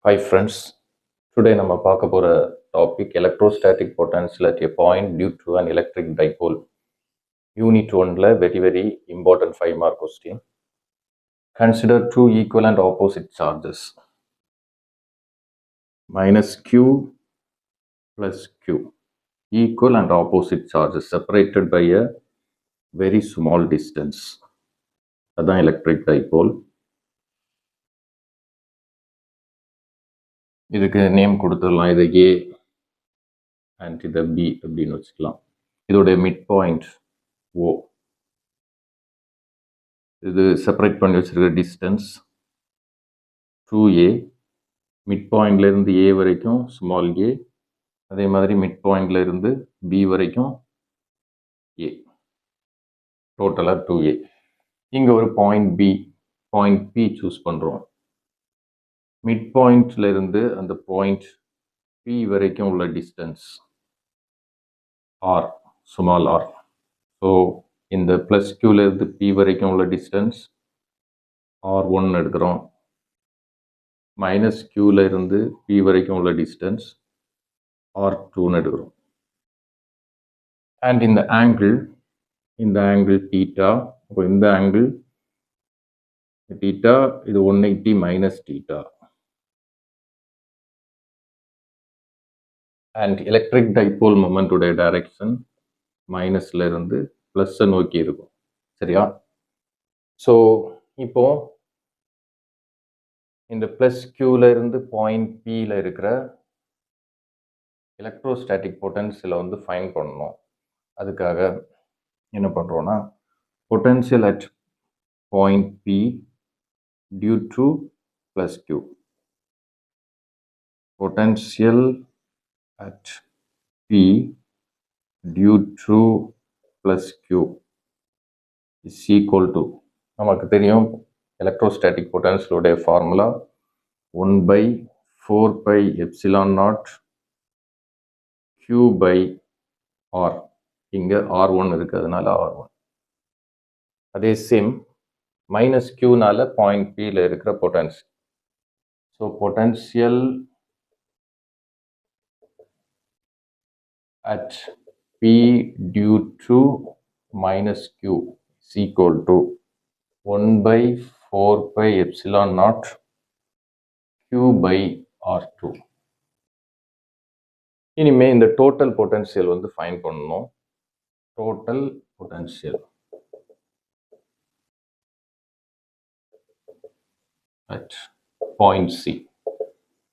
Hi friends, today நம்ம பார்க்க போற topic electrostatic potential at a point due to an electric dipole. Unit 1ல very important 5 mark question. Consider two equal and opposite charges minus Q plus Q, equal and opposite charges separated by a very small distance. அதான் electric dipole. இதுக்கு name கொடுத்துடலாம். இது A and இதை B அப்படின்னு வச்சுக்கலாம். இதோடைய mid point O. இது separate பண்ணி வச்சிருக்க டிஸ்டன்ஸ் 2A. மிட் பாயிண்ட்ல இருந்து A வரைக்கும் ஸ்மால் a, அதே மாதிரி மிட் பாயிண்ட்ல இருந்து B வரைக்கும் A, டோட்டலாக 2A. இங்கே ஒரு பாயிண்ட் P சூஸ் பண்ணுறோம். மிட் பாயிண்ட்ல இருந்து அந்த பாயிண்ட் P வரைக்கும் உள்ள distance R, small r. So இந்த ப்ளஸ் Qல இருந்து P வரைக்கும் உள்ள டிஸ்டன்ஸ் R1 எடுக்கிறோம். மைனஸ் Qல இருந்து P வரைக்கும் உள்ள டிஸ்டன்ஸ் R2 எடுக்கிறோம். அண்ட் இந்த ஆங்கிள் தீட்டா. அப்போ இந்த ஆங்கிள் தீட்டா, இது 180 minus theta. And electric dipole மொமெண்ட்டுடைய டைரக்ஷன் மைனஸ்ல இருந்து ப்ளஸ்ஸை நோக்கி இருக்கும். சரியா? ஸோ இப்போ இந்த ப்ளஸ் Qல இருந்து பாயிண்ட் Pல இருக்கிற எலக்ட்ரோஸ்டாட்டிக் பொட்டன்ஷியலை வந்து ஃபைண்ட் பண்ணணும். அதுக்காக என்ன பண்ணுறோன்னா, potential at point P due to plus Q. Potential at P due to plus Q is equal to, நமக்கு தெரியும் எலக்ட்ரோஸ்டாட்டிக் பொட்டன்ஷியலுடைய ஃபார்முலா 1/4πε0 Q/R. இங்கே R1 இருக்கு, அதனால R1. அதே சேம் மைனஸ் Qனால பாயிண்ட் Pல இருக்கிற potential. So potential at P due to minus Q is equal to 1/4πε0 Q/R2. இனிமே இந்த total potential வந்து ஃபைண்ட் பண்ணணும். Total potential at point C,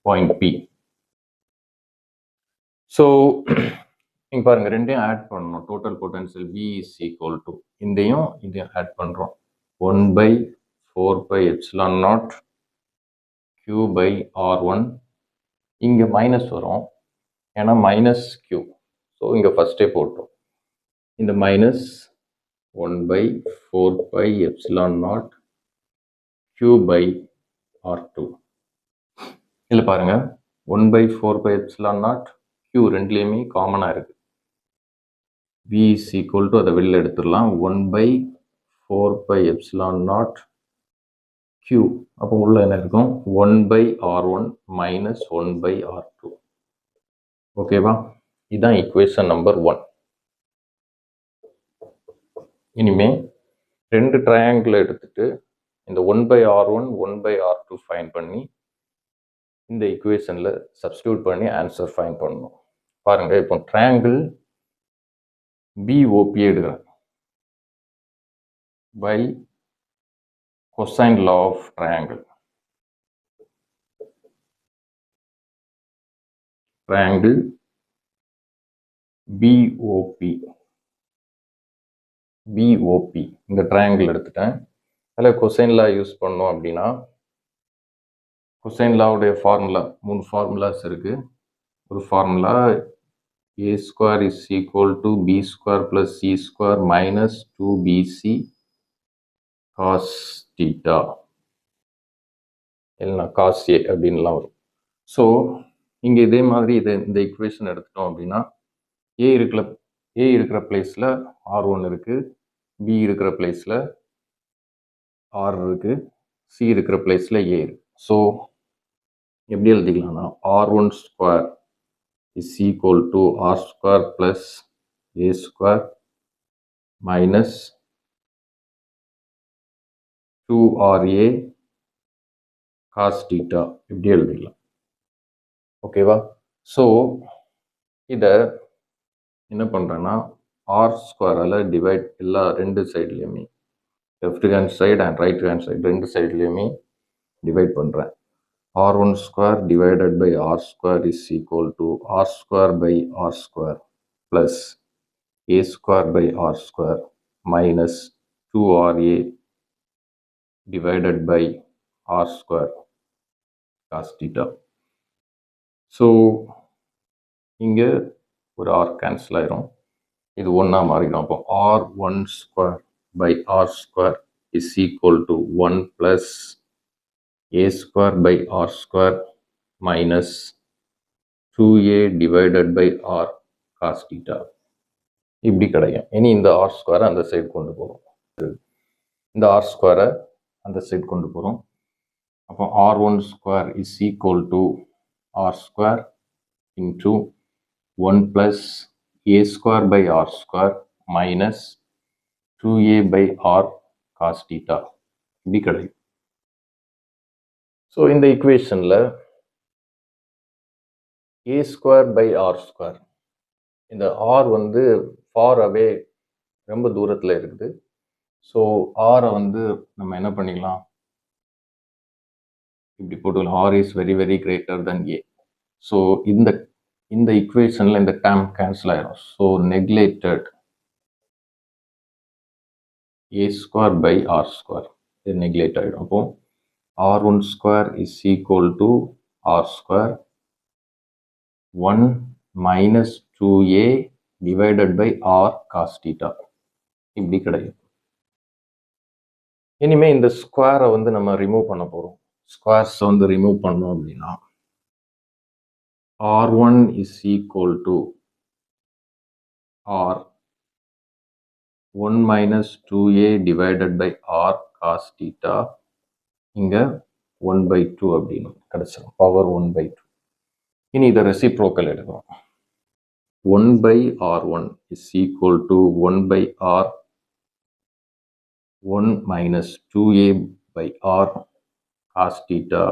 point P. So இங்கே பாருங்க, ரெண்டையும் ஆட் பண்ணணும். Total potential V is equal to இதையும் add பண்ணுறோம். 1/4πε0 Q/R1. இங்கே மைனஸ் வரும், ஏன்னா மைனஸ் Q. ஸோ இங்கே ஃபஸ்ட்டே போட்டோம். இந்த மைனஸ் 1/4πε0 Q/R2. இதில் பாருங்க, 1/4πε0 Q ரெண்டுலேயுமே காமனாக இருக்குது. V is equal to, அதை வெளில எடுத்துடலாம், 1/4πε0 Q. அப்போ உள்ள என்ன இருக்கும்? 1/R1 minus 1/R2. ஓகேவா? இதுதான் ஈக்குவேஷன் நம்பர் 1. இனிமே ரெண்டு ட்ரையாங்கிள் எடுத்துட்டு இந்த 1/R1 1/R2 ஃபைண்ட் பண்ணி இந்த ஈக்குவேஷனில் சப்ஸ்டியூட் பண்ணி ஆன்சர் ஃபைண்ட் பண்ணணும். பாருங்க, இப்போ ட்ரையாங்கிள் BOP எடுக்கிறேன். By cosine law of triangle. Triangle BOP இந்த ட்ரையாங்கிள் எடுத்துட்டேன். அதில் கொசைன் லா யூஸ் பண்ணோம் அப்படின்னா, கொசைன் லாவுடைய ஃபார்முலா 3 ஃபார்முலாஸ் இருக்கு. ஒரு formula A square is equal to B square plus C square minus 2BC cos theta, இல்லைனா cos A அப்படின்லாம் வரும். ஸோ இங்கே இதே மாதிரி இந்த ஈக்குவேஷன் எடுத்துட்டோம் அப்படின்னா, A இருக்கிற பிளேஸில் R1 இருக்குது, B இருக்கிற பிளேஸில் R இருக்குது, C இருக்கிற பிளேஸில் A இருக்குது. ஸோ எப்படி எழுதிக்கலாம்னா R1 square is equal to R square plus A square minus 2RA cos theta இப்படி எழுதிக்கலாம். ஓகேவா? ஸோ இதை என்ன பண்ணுறேன்னா ஆர் ஸ்கொயரால் டிவைட் எல்லா ரெண்டு சைட்லேயுமே left hand side and right hand side ரெண்டு சைட்லேயுமே டிவைட் பண்ணுறேன். R1 square divided by R square is equal to R square by R square plus A square by R square minus 2RA divided by R square cos theta. So இங்கே ஒரு R cancel ஆயிரும், இது ஒன்றா மாறிடும். அப்போ R1 square by R square is equal to 1 plus A square by R square minus 2A divided by R cos theta இப்படி கிடைக்கும். இனி இந்த ஆர் ஸ்கொயரை அந்த சைடு கொண்டு போகிறோம், இந்த ஆர் ஸ்கொயரை அந்த சைடு கொண்டு போகிறோம். அப்போ R1 square is equal to R square into 1 plus A square by R square minus 2A by R cos theta இப்படி கிடைக்கும். ஸோ இந்த ஈக்குவேஷனில் A square by R square, இந்த ஆர் வந்து ஃபார் அவே ரொம்ப தூரத்தில் இருக்குது. ஸோ ஆரை வந்து நம்ம என்ன பண்ணிக்கலாம், இப்படி போட்டுக்கலாம், r is very very greater than a. So இந்த ஈக்குவேஷனில் இந்த டேர்ம் கேன்சல் ஆயிடும். So neglected a square by R square இது நெக்லேட் ஆகிடும். அப்போ R1 square is equal to R square 1 minus 2A divided by R cos theta இப்படி கிடைக்கும். இனிமேல் இந்த ஸ்கொயரை வந்து நம்ம ரிமூவ் பண்ண போகிறோம். ஸ்கொயர்ஸ் வந்து ரிமூவ் பண்ணோம் அப்படின்னா R1 is equal to R 1 minus 2A divided by R cos theta இங்கே 1 by 2 அப்படின்னு கிடைச்சிடும், பவர் 1 by 2. இனி இதை ரெசிப்ரோக்கல் எடுக்கிறோம். 1 by R1 is equal to 1 by R 1 minus 2A by R cos theta.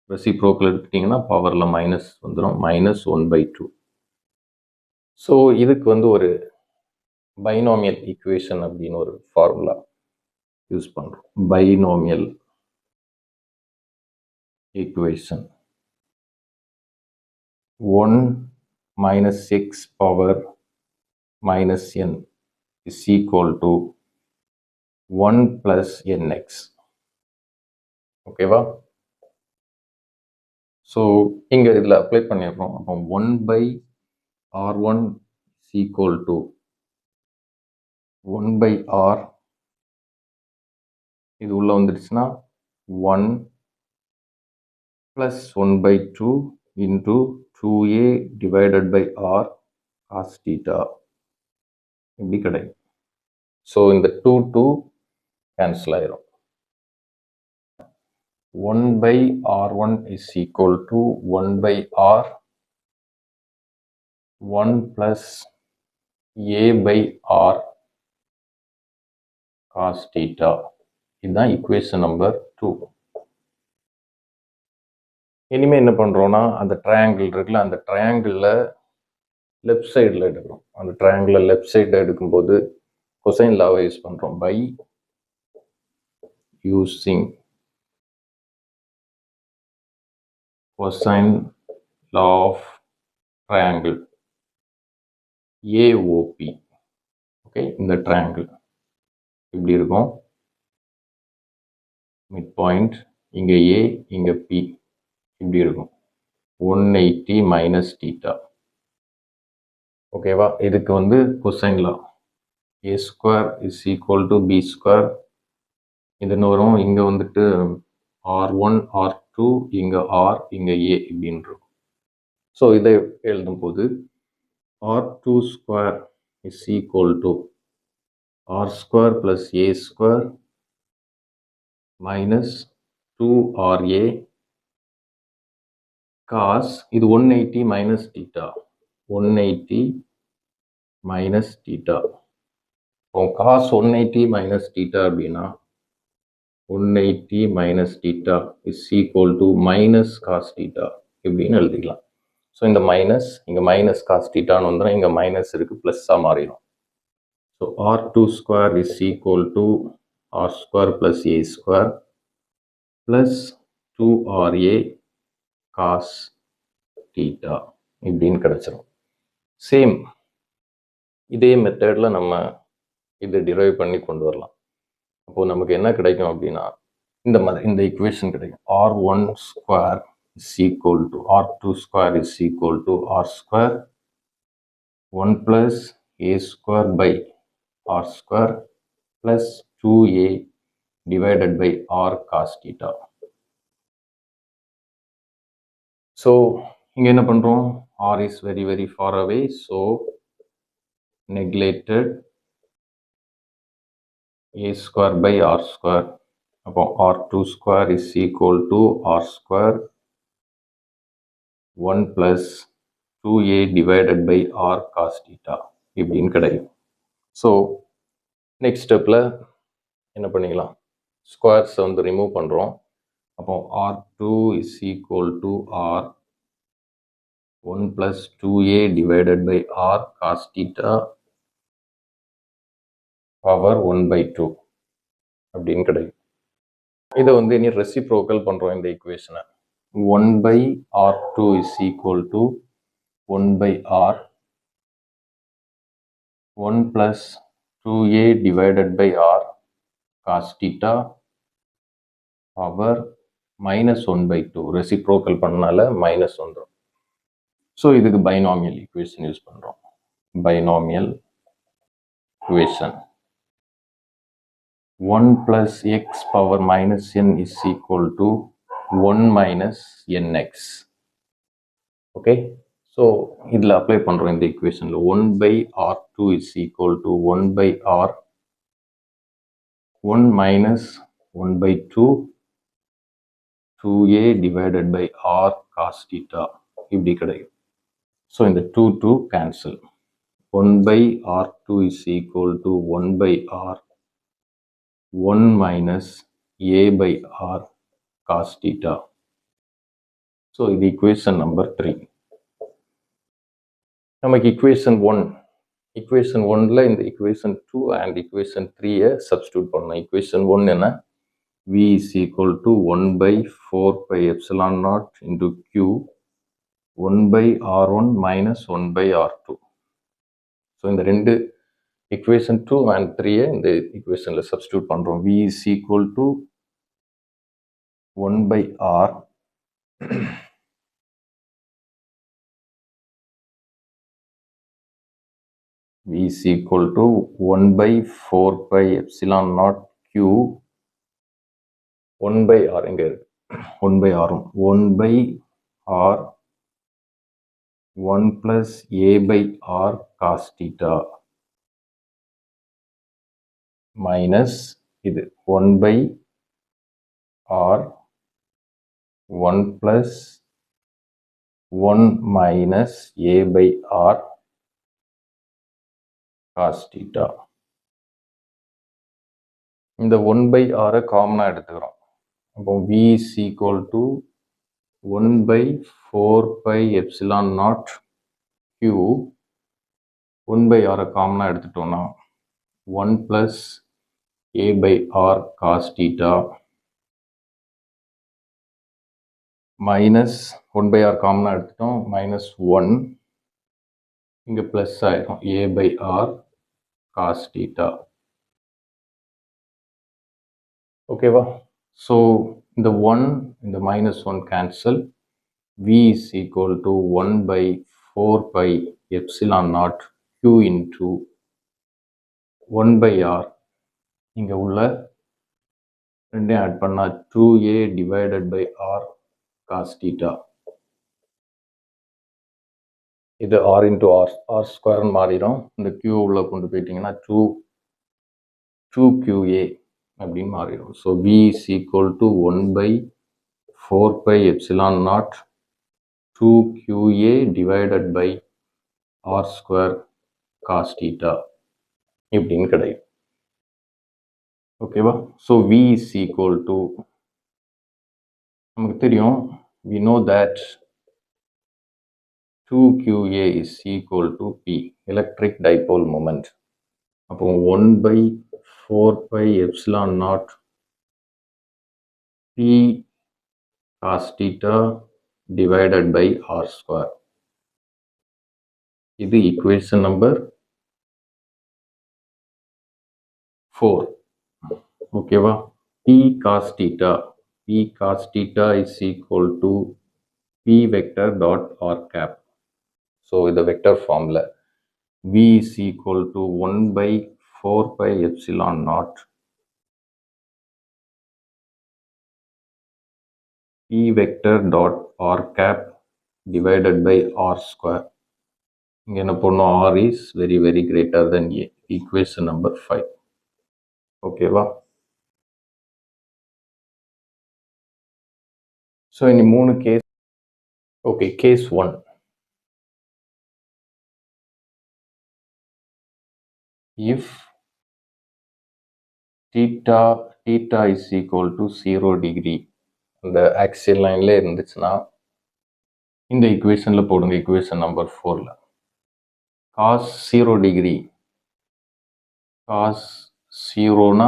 Reciprocal எடுத்துட்டிங்கன்னா பவரில் மைனஸ் வந்துடும், minus 1 by 2. So இதுக்கு வந்து ஒரு பைனாமியல் ஈக்குவேஷன் அப்படின்னு ஒரு ஃபார்முலா யூஸ் பண்ணுறோம். Binomial equation 1 minus x power minus n is equal to 1 plus nx. ஓகேவா? ஸோ இங்கே இதில் அப்ளை பண்ணிடுறோம். அப்போ 1 by R1 is equal to 1 by R, இது உள்ள வந்துடுச்சுன்னா 1 plus 1 by 2 into 2A divided by R cos theta இப்படி கிடைக்கும். ஸோ இந்த 2 கேன்சல் ஆயிரும். 1 by R1 is equal to 1 by R 1 plus A by R cos theta. இதுதான் equation number 2. இனிமேல் என்ன பண்ணுறோன்னா அந்த ட்ரையாங்கிள் இருக்குல்ல, அந்த ட்ரையாங்கிளில் லெஃப்ட் சைடில் எடுக்கிறோம். அந்த ட்ரையாங்கிளில் லெஃப்ட் சைடில் எடுக்கும்போது கொசைன் லாவை யூஸ் பண்ணுறோம். By using cosine law of triangle AOB. Okay, இந்த ட்ரையாங்கிள் இப்படி இருக்கும். மிட் பாயிண்ட் இங்கே ஏ, இங்கே பி இப்படி இருக்கும். 180 மைனஸ் தீட்டா. ஓகேவா? இதுக்கு வந்து cosine law A square is equal to B square. இதுன்னு வரும். இங்கே வந்துட்டு R1 R2 இங்கே R இங்கே ஏ இப்படின்னு இருக்கும். ஸோ இதை எழுதும்போது R2 square is equal to R square plus A square minus 2RA cos இது 180 minus theta 180 minus theta cos 180 minus theta அப்படின்னா 180 minus theta is equal to minus cos theta இப்படின்னு எழுதிக்கலாம். ஸோ இந்த மைனஸ் இங்கே minus cos தீட்டான்னு வந்துடும், இங்கே minus இருக்குது ப்ளஸ்ஸாக மாறிடும். So r2 square is equal to r square plus a square plus 2ra cos theta இப்படின்னு கிடச்சிரும். சேம் இதே மெத்தடில் நம்ம இதை டிரைவ் பண்ணி கொண்டு வரலாம். அப்போது நமக்கு என்ன கிடைக்கும் அப்படின்னா இந்த மாதிரி இந்த ஈக்குவேஷன் கிடைக்கும். r1 square is equal to r2 square is equal to r square 1 plus a square by r square plus 2a divided by r cos theta. So இங்க என்ன பண்றோம், r is very very far away, so neglected a square by r square. அப்போ r2 square is equal to r square 1 plus 2a divided by r cos theta இப்படின்னு கிடைக்கும். So next ஸ்டெப்பில் என்ன பண்ணிக்கலாம், ஸ்கொயர்ஸை வந்து ரிமூவ் பண்ணுறோம். அப்போ r2 is equal to r 1 plus 2a divided by r cos theta power 1 by 2 அப்படின்னு கிடைக்கும். இதை வந்து இனி ரெசிப்ரோக்கல் பண்ணுறோம் இந்த ஈக்குவேஷனை. 1 by r2 is equal to 1 by r 1 plus 2a divided by r cos theta power minus 1 by 2. Reciprocal பண்ணனால minus வந்துடும். ஸோ இதுக்கு பைனாமியல் ஈக்குவேஷன் யூஸ் பண்ணுறோம். Binomial equation 1 plus x power minus n is equal to 1 minus nx. Okay, so இதில் apply பண்ணுறோம் இந்த ஈக்குவேஷனில் 1 by r2 is equal to 1 by r 1 minus 1 by 2 2a divided by r cos theta இப்படி கிடைக்கும். So இந்த 2 cancel. 1 by r2 is equal to 1 by r 1 minus a by r cos theta. So இது equation number 3. நமக்கு equation 1ல இந்த equation 2 and equation 3 substitute பண்ணணும். equation 1 என்ன, v is equal to 1 by 4 pi epsilon naught into q 1 by r1 minus 1 by r2. So இந்த ரெண்டு equation 2 and 3 இந்த equationல substitute பண்ணுறோம். v is equal to 1 by r v is equal to 1 by 4 pi epsilon naught q 1 by r எங்க இருக்கு, 1 by r 1 by r 1 plus a by r cos theta minus இது 1 by r 1 plus 1 minus a by r cos theta. இந்த 1 by r காமனாக எடுத்துக்கிறோம். அப்போ v is equal to 1 by 4 pi epsilon naught q 1 by r காமனாக எடுத்துட்டோம்னா 1 plus a by r cos theta minus 1 by r காமனாக எடுத்துட்டோம் minus 1 இங்கே plus ஆயிரும் a by r cos theta. ஓகேவா, ஸோ இந்த 1 இந்த minus 1 cancel, v is equal to 1 by 4 pi epsilon naught q into 1 by r இங்கே உள்ள ரெண்டையும் ஆட் பண்ணால் 2a divided by r cos theta. இது r into r ஸ்கொயர்னு மாறிடும். இந்த q உள்ள கொண்டு போயிட்டீங்கன்னா 2qa அப்படின்னு மாறிடும். So v is equal to 1 by 4 pi epsilon naught 2QA divided by R square cos theta இப்படின்னு கிடைக்கும். ஓகேவா? So V is equal to, நமக்கு தெரியும், we know that 2QA is equal to P, electric dipole moment. அப்போ 1 by 4 pi epsilon naught P cos theta divided by R square. இது equation number 4. ஓகேவா? P cos theta is equal to P vector dot R cap. So இந்த vector formula V is equal to 1 by 4 pi epsilon naught P vector dot R cap divided by R square. இங்க என்ன பண்ணோம்? R is very very greater than A. Equation number 5. ஓகேவா? So இனி 3 case. Okay, case 1. If theta is equal to 0 degree, இந்த axial லைன்ல இருந்துச்சுன்னா இந்த ஈக்குவேஷன்ல போடுங்க, ஈக்குவேஷன் நம்பர் 4ல cos 0 degree, cos 0னா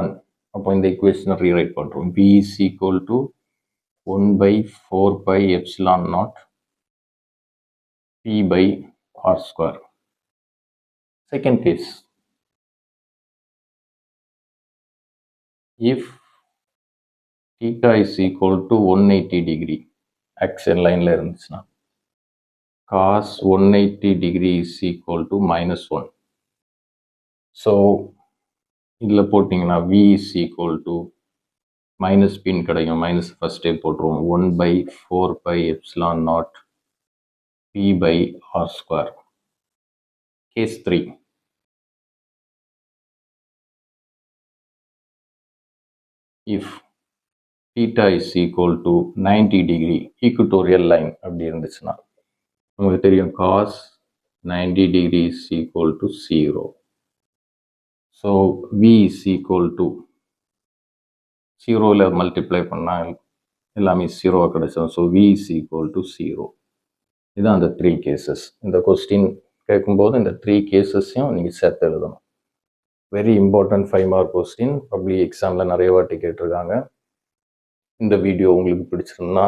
1. அப்போ இந்த ஈக்குவேஷனை ரீரைட் பண்ணுறோம். V is equal to 1 by 4 pi epsilon naught P by R square. Second case, if theta is equal to 180 degree, axial line ல இருந்துச்சுன்னா cos 180 degree is equal to minus 1. So இதில் போட்டிங்கன்னா V is equal to minus பின் கிடைக்கும், minus ஃபஸ்ட்டே போட்டுருவோம். 1 by 4 pi epsilon naught P by R square. Case 3. If theta is equal to 90 degree, equatorial line அப்படி இருந்துச்சுன்னா நமக்கு தெரியும் cos 90 degree is equal to 0. So V is equal to 0ல multiply பண்ணால் எல்லாமே 0 கிடைச்சோம். So V is equal to 0. இதுதான் அந்த 3 கேசஸ். இந்த கொஸ்டின் கேட்கும்போது இந்த 3 கேசஸையும் நீங்கள் சேர்த்து எழுதணும். Very important 5 mark question. Public எக்ஸாமில் நிறைய வாட்டி கேட்டிருக்காங்க. இந்த வீடியோ உங்களுக்கு பிடிச்சிருந்தா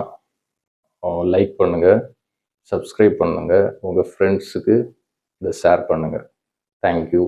லைக் பண்ணுங்கள், சப்ஸ்கிரைப் பண்ணுங்கள், உங்கள் ஃப்ரெண்ட்ஸுக்கு இதை ஷேர் பண்ணுங்கள். தேங்க்யூ.